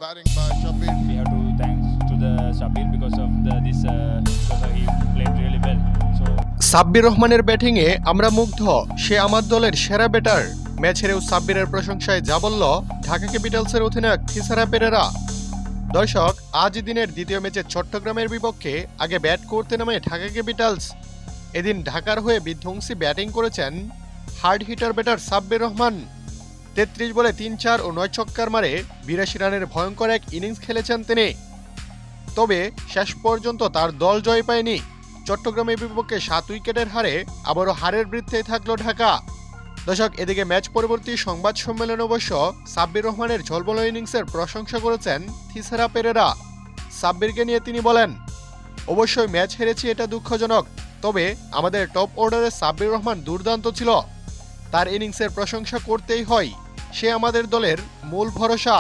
batting by Shabir. We have to thanks to the Shabir because of he played really well. So Sabbir রহমানের ব্যাটিংয়ে আমরা মুগ্ধ, সে আমার দলের সেরা ব্যাটার। ম্যাচ হেরেও সাব্বিরের প্রশংসায় যা বলল ঢাকা ক্যাপিটালসের অধিনায়ক থিসারা পেরেরা। দর্শক, আজ দিনের দ্বিতীয় ম্যাচে চট্টগ্রামের বিপক্ষে আগে ব্যাট করতে নামে ঢাকা ক্যাপিটালস। এদিন ঢাকার হয়ে বিধ্বংসী ব্যাটিং করেছেন hard hitter batter Sabbir Rahman. ৩৩ বলে ৩-৪ ও ৯ ছক্কার মারে ৮২ রানের ভয়ঙ্কর এক ইনিংস খেলেছেন তিনি। তবে শেষ পর্যন্ত তার দল জয় পায়নি। চট্টগ্রামের বিপক্ষে ৭ উইকেটের হারে আবারও হারের বৃত্তেই থাকলো ঢাকা। দর্শক, এদিকে ম্যাচ পরবর্তী সংবাদ সম্মেলনে অবশ্য সাব্বির রহমানের ঝলমল ইনিংসের প্রশংসা করেছেন থিসারা পেরেরা। সাব্বিরকে নিয়ে তিনি বলেন, অবশ্যই ম্যাচ হেরেছি, এটা দুঃখজনক, তবে আমাদের টপ অর্ডারে সাব্বির রহমান দুর্দান্ত ছিল। তার ইনিংসের প্রশংসা করতেই হয়, সে আমাদের দলের মূল ভরসা।